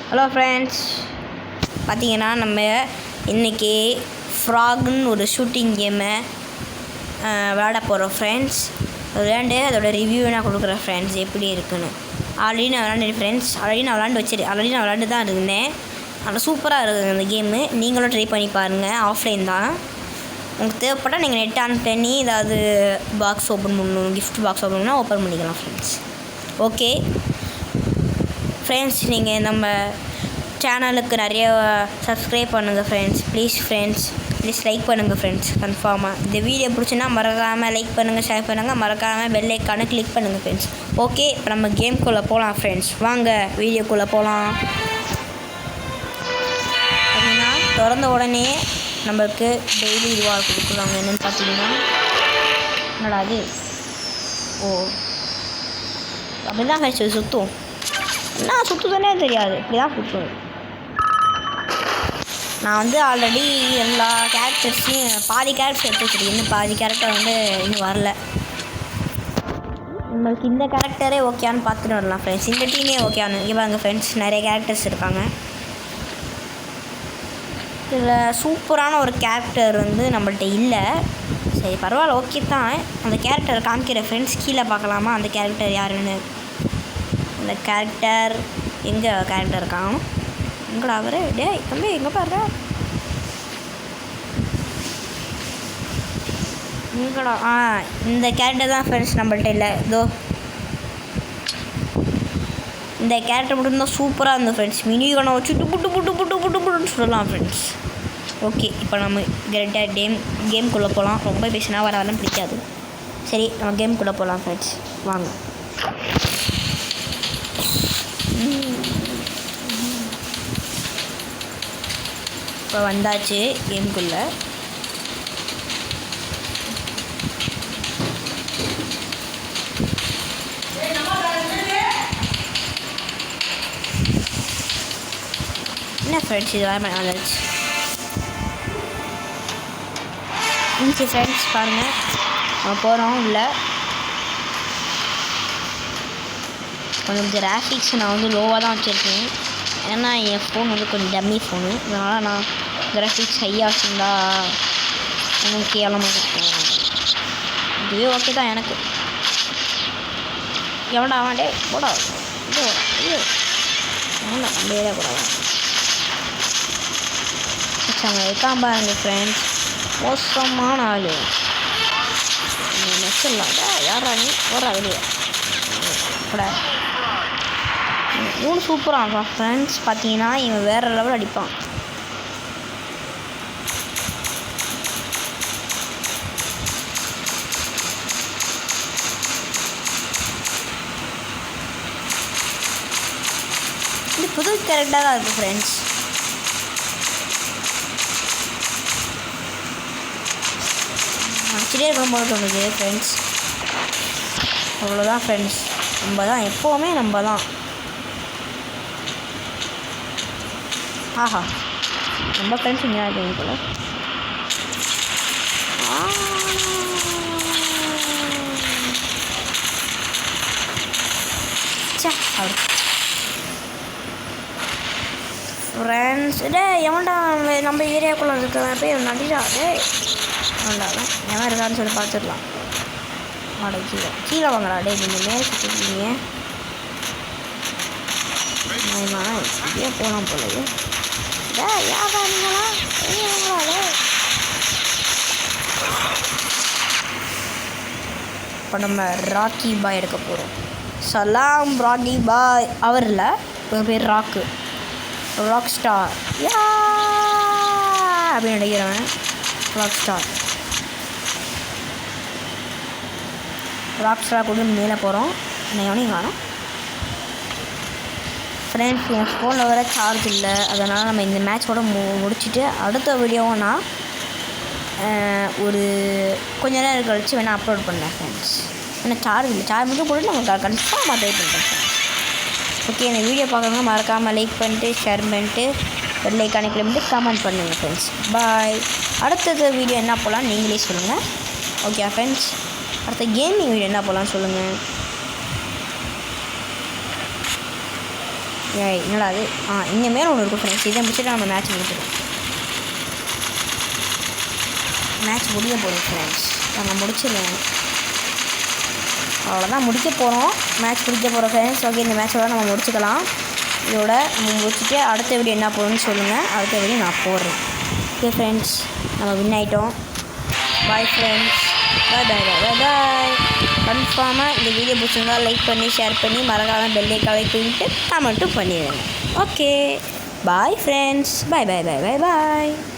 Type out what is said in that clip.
Hello friends, பார்த்தீங்கன்னா நம்ம இன்றைக்கி ஃப்ராக்னு ஒரு ஷூட்டிங் கேமை விளையாட போகிறோம் ஃப்ரெண்ட்ஸ். விளையாண்டு அதோட ரிவ்யூ நான் கொடுக்குறேன் ஃப்ரெண்ட்ஸ், எப்படி இருக்குன்னு. ஆல்ரெடி நான் விளையாண்டு ஃப்ரெண்ட்ஸ், ஆல்ரெடி நான் விளையாண்டு தான் இருந்தேன். ஆனால் சூப்பராக இருக்குது அந்த கேமு. நீங்களும் ட்ரை பண்ணி பாருங்கள். ஆஃப்லைன் தான். உங்களுக்கு தேவைப்பட்டால் நீங்கள் நெட் ஆன் பண்ணி ஏதாவது பாக்ஸ் ஓப்பன் பண்ணணும், கிஃப்ட் பாக்ஸ் ஓப்பன் பண்ணால் ஓப்பன் பண்ணிக்கலாம் ஃப்ரெண்ட்ஸ். ஓகே ஃப்ரெண்ட்ஸ், நீங்கள் நம்ம சேனலுக்கு நிறைய சப்ஸ்கிரைப் பண்ணுங்கள் ஃப்ரெண்ட்ஸ். ப்ளீஸ் லைக் பண்ணுங்கள் ஃப்ரெண்ட்ஸ். கன்ஃபார்மாக இந்த வீடியோ பிடிச்சின்னா மறக்காமல் லைக் பண்ணுங்கள், ஷேர் பண்ணுங்கள், மறக்காமல் பெல் ஐக்கானை கிளிக் பண்ணுங்கள் ஃப்ரெண்ட்ஸ். ஓகே, இப்போ நம்ம கேம்குள்ளே போகலாம் ஃப்ரெண்ட்ஸ். வாங்க வீடியோக்குள்ளே போகலாம். அப்படின்னா திறந்த உடனே நம்மளுக்கு டெய்லி ரிவார்டு கொடுக்குறாங்க. என்னென்னு பார்த்தீங்கன்னா, என்னடா அது? அப்படி தான் ஃப்ரெண்ட்ஸ் சுற்றும். என்ன சுற்றுதுன்னே தெரியாது, இப்படி தான் சுற்றும். நான் ஆல்ரெடி எல்லா கேரக்டர்ஸையும் பாதி கேரக்டர்ஸ் எடுத்து வச்சுருக்கேன். இன்னும் பாதி கேரக்டர் இன்னும் வரல. நம்மளுக்கு இந்த கேரக்டரே ஓகேன்னு பார்த்துட்டு வரலாம் ஃப்ரெண்ட்ஸ். இந்த டீமே ஓகேன்னு இங்கே பாருங்க ஃப்ரெண்ட்ஸ், நிறைய கேரக்டர்ஸ் இருக்காங்க. இதில் சூப்பரான ஒரு கேரக்டர் நம்மள்ட்ட இல்லை. சரி பரவாயில்ல, ஓகே தான். அந்த கேரக்டர் காமிக்கிற ஃப்ரெண்ட்ஸ், கீழே பார்க்கலாமா அந்த கேரக்டர் யாருன்னு? அந்த கேரக்டர் எங்கே கேரக்டர் இருக்காங்க? எங்கடா அவர்? டேய் தம்பி, எங்கே பாரு எங்கடா? இந்த கேரக்டர் தான் ஃப்ரெண்ட்ஸ் நம்மள்ட்ட இல்லை. இதோ இந்த கேரக்டர் மட்டும்தான் சூப்பராக இருந்தது ஃப்ரெண்ட்ஸ். மினி கணை வச்சு புட்டுன்னு சொல்லலாம் ஃப்ரெண்ட்ஸ். ஓகே, இப்போ நம்ம கேம்குள்ளே போகலாம். ரொம்ப பேசினா வரலாம் பிடிக்காது. சரி, நம்ம கேம்குள்ளே போகலாம் ஃப்ரெண்ட்ஸ். வாங்க. இப்போ வந்தாச்சு கேம்குள்ளே. என்ன ஃப்ரெண்ட்ஸ், இது வர மாதிரி வந்துடுச்சு. ஃப்ரெண்ட்ஸ் பாருங்கள், நம்ம போகிறோம் உள்ள. கொஞ்சம் கிராஃபிக்ஸ் நான் லோவாக தான் வச்சுருக்கேன். ஏன்னா என் ஃபோன் கொஞ்சம் டம்மி ஃபோனு. அதனால் நான் கிராஃபிக்ஸ் ஹையாக வச்சுருந்தா எனக்கு கேவலமாக இருக்கும். இதுவே ஓகே தான் எனக்கு. எவன்டா அவன்? டே போடா, இது அவன்டா கம்பேரே கூடாது. அங்கே இருக்கான் பாருங்க ஃப்ரெண்ட்ஸ், மோசமான ஆள். நெச்சிடலாம். யாரா நீ? போடுறா வெளியே கூட. இவனு சூப்பராக இருக்கான் ஃப்ரெண்ட்ஸ். பார்த்தீங்கன்னா இவன் வேறு லெவல் அடிப்பான். இது புது கேரக்டராக இருக்குது ஃப்ரெண்ட்ஸ். சிறிய இருக்கும் போது தோணுது ஃப்ரெண்ட்ஸ். அவ்வளோதான் ஃப்ரெண்ட்ஸ், நம்ம தான் எப்போவுமே நம்ம தான். ஆஹா, நம்ம ஃப்ரெண்ட்ஸ் இங்கே தான் இருக்கீங்க போல. ஃப்ரெண்ட்ஸ், எவன்டா நம்ம ஏரியாக்குள்ளே இருக்கிற போய் நடிடா. வேண்டாம், எவன் இருக்கான்னு சொல்லி பார்த்துடலாம். கீழே வாங்கடா. டே நீங்கள் மேலே சுற்றிருக்கீங்க. இப்படியே போகலாம் போலது. இப்போ நம்ம ராக்கி பாய் எடுக்க போகிறோம். சலாம் ராக்கி பாய். அவர் இல்லை, இவன் பேர் ராக் ஸ்டார். அப்படின்னு நினைக்கிறவன் ராக் ஸ்டார் கூட மேலே போகிறோம். எவனையும் காணோம் ஃப்ரெண்ட்ஸ். என் ஃபோனில் வர சார்ஜ் இல்லை. அதனால் நம்ம இந்த மேட்சோட முடிச்சுட்டு அடுத்த வீடியோவை நான் ஒரு கொஞ்ச நேரம் கழிச்சு வேணால் அப்லோட் பண்ணேன் ஃப்ரெண்ட்ஸ். ஏன்னா சார்ஜ் இல்லை. சார்ஜ் மட்டும் போட்டு நம்ம கன்ஃபார்மாக ட்ரை பண்ணுறேன் ஃப்ரெண்ட்ஸ். ஓகே, இந்த வீடியோ பார்க்குறவங்க மறக்காமல் லைக் பண்ணிட்டு, ஷேர் பண்ணிட்டு, பெல் ஐக்கானை கிளிக் பண்ணிட்டு கமெண்ட் பண்ணுங்கள் ஃப்ரெண்ட்ஸ். பாய். அடுத்தது வீடியோ என்ன போகலான்னு நீங்களே சொல்லுங்கள். ஓகே ஃப்ரெண்ட்ஸ், அடுத்த கேமிங் வீடியோ என்ன போகலான்னு சொல்லுங்கள். என்னடா அது இங்கே மேலே ஒன்று இருக்கும் ஃப்ரெண்ட்ஸ். இதை முடிச்சுட்டு நம்ம மேட்ச் முடிச்சிடும். மேட்ச் முடிய போகிறோம் ஃப்ரெண்ட்ஸ். நாங்கள் முடிச்சிடலாம். அவ்வளோதான் முடிக்க போகிறோம். மேட்ச் முடிக்க போகிறோம் ஃப்ரெண்ட்ஸ். ஓகே, இந்த மேட்சோட நம்ம முடிச்சுக்கலாம். இதோட நம்ம முடிச்சுட்டு அடுத்த வீடியோ என்ன போகணும்னு சொல்லுங்கள். அடுத்த வீடியோ நான் போடுறேன். ஓகே ஃப்ரெண்ட்ஸ், நம்ம வின் ஆகிட்டோம். Bye friends. பாய். கன்ஃபார்மாக இந்த வீடியோ பிடிச்சிருந்தா லைக் பண்ணி ஷேர் பண்ணி மறக்காமல் பெல்லை கலெக்ட் கமெண்ட்டும் பண்ணிடுங்க. Okay bye friends. பாய்.